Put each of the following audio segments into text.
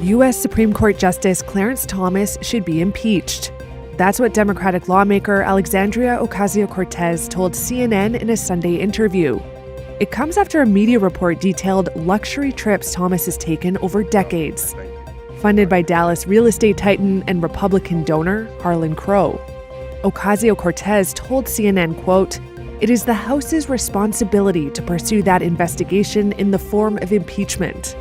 U.S. Supreme Court Justice Clarence Thomas should be impeached. That's what Democratic lawmaker Alexandria Ocasio-Cortez told CNN in a Sunday interview. It comes after a media report detailed luxury trips Thomas has taken over decades. Funded by Dallas real estate titan and Republican donor Harlan Crow. Ocasio-Cortez told CNN, quote, "It is the House's responsibility to pursue that investigation in the form of impeachment."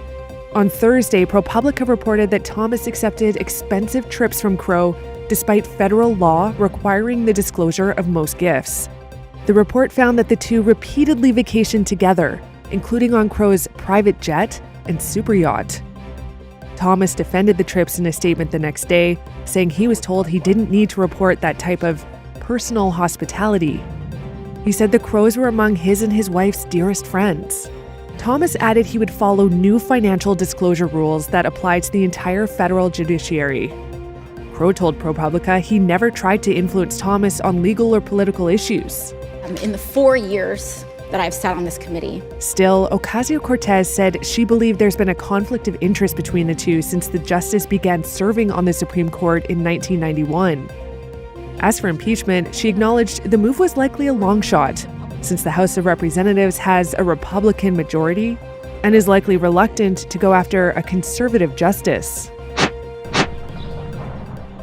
On Thursday, ProPublica reported that Thomas accepted expensive trips from Crow despite federal law requiring the disclosure of most gifts. The report found that the two repeatedly vacationed together, including on Crow's private jet and super yacht. Thomas defended the trips in a statement the next day, saying he was told he didn't need to report that type of personal hospitality. He said the Crows were among his and his wife's dearest friends. Thomas added he would follow new financial disclosure rules that apply to the entire federal judiciary. Crow told ProPublica he never tried to influence Thomas on legal or political issues. In the 4 years that I've sat on this committee. Still, Ocasio-Cortez said she believed there's been a conflict of interest between the two since the justice began serving on the Supreme Court in 1991. As for impeachment, she acknowledged the move was likely a long shot, since the House of Representatives has a Republican majority and is likely reluctant to go after a conservative justice.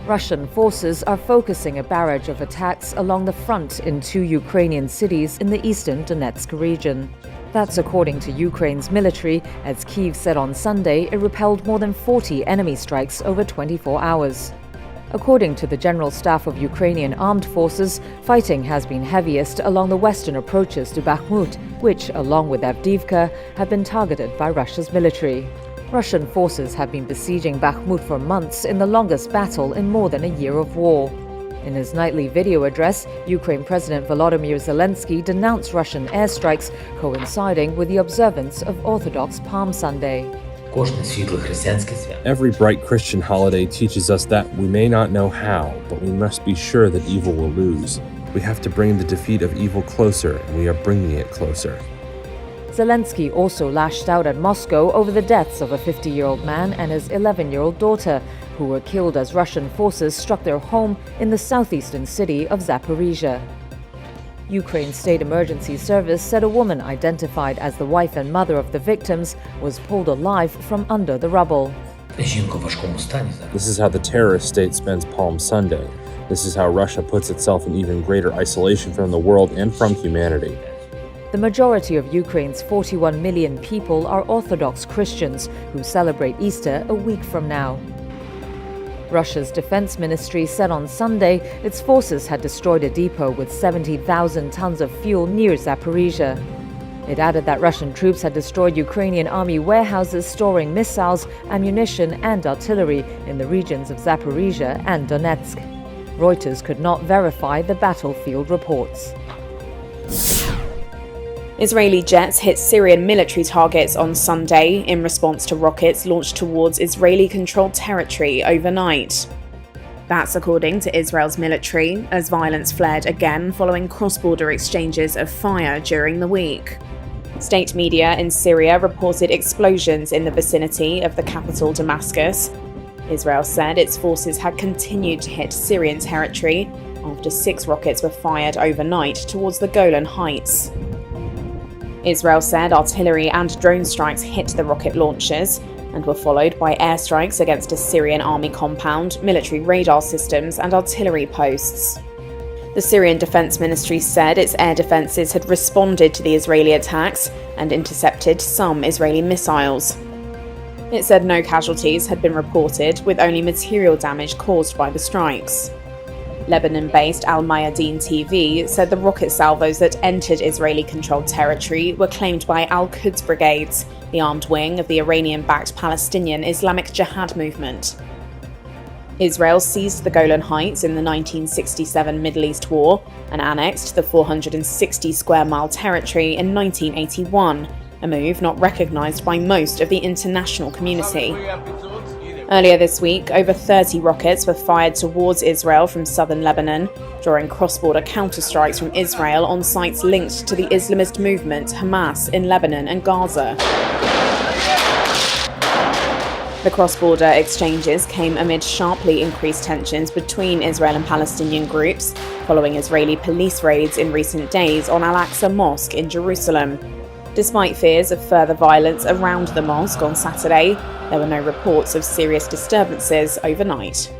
Russian forces are focusing a barrage of attacks along the front in 2 Ukrainian cities in the eastern Donetsk region. That's according to Ukraine's military, as Kyiv said on Sunday it repelled more than 40 enemy strikes over 24 hours. According to the General Staff of Ukrainian Armed Forces, fighting has been heaviest along the western approaches to Bakhmut, which, along with Avdiivka, have been targeted by Russia's military. Russian forces have been besieging Bakhmut for months in the longest battle in more than a year of war. In his nightly video address, Ukraine President Volodymyr Zelenskiy denounced Russian airstrikes coinciding with the observance of Orthodox Palm Sunday. Every bright Christian holiday teaches us that we may not know how, but we must be sure that evil will lose. We have to bring the defeat of evil closer, and we are bringing it closer. Zelensky also lashed out at Moscow over the deaths of a 50-year-old man and his 11-year-old daughter, who were killed as Russian forces struck their home in the southeastern city of Zaporizhia. Ukraine's State Emergency Service said a woman identified as the wife and mother of the victims was pulled alive from under the rubble. This is how the terrorist state spends Palm Sunday. This is how Russia puts itself in even greater isolation from the world and from humanity. The majority of Ukraine's 41 million people are Orthodox Christians who celebrate Easter a week from now. Russia's defense ministry said on Sunday its forces had destroyed a depot with 70,000 tons of fuel near Zaporizhia. It added that Russian troops had destroyed Ukrainian army warehouses storing missiles, ammunition and artillery in the regions of Zaporizhia and Donetsk. Reuters could not verify the battlefield reports. Israeli jets hit Syrian military targets on Sunday in response to rockets launched towards Israeli-controlled territory overnight. That's according to Israel's military, as violence flared again following cross-border exchanges of fire during the week. State media in Syria reported explosions in the vicinity of the capital Damascus. Israel said its forces had continued to hit Syrian territory after 6 rockets were fired overnight towards the Golan Heights. Israel said artillery and drone strikes hit the rocket launchers and were followed by airstrikes against a Syrian army compound, military radar systems and artillery posts. The Syrian Defense Ministry said its air defenses had responded to the Israeli attacks and intercepted some Israeli missiles. It said no casualties had been reported, with only material damage caused by the strikes. Lebanon-based Al Mayadeen TV said the rocket salvos that entered Israeli-controlled territory were claimed by Al-Quds brigades, the armed wing of the Iranian-backed Palestinian Islamic Jihad movement. Israel seized the Golan Heights in the 1967 Middle East War and annexed the 460-square-mile territory in 1981, a move not recognized by most of the international community. Earlier this week, over 30 rockets were fired towards Israel from southern Lebanon, drawing cross-border counterstrikes from Israel on sites linked to the Islamist movement Hamas in Lebanon and Gaza. The cross-border exchanges came amid sharply increased tensions between Israel and Palestinian groups, following Israeli police raids in recent days on Al-Aqsa Mosque in Jerusalem. Despite fears of further violence around the mosque on Saturday, there were no reports of serious disturbances overnight.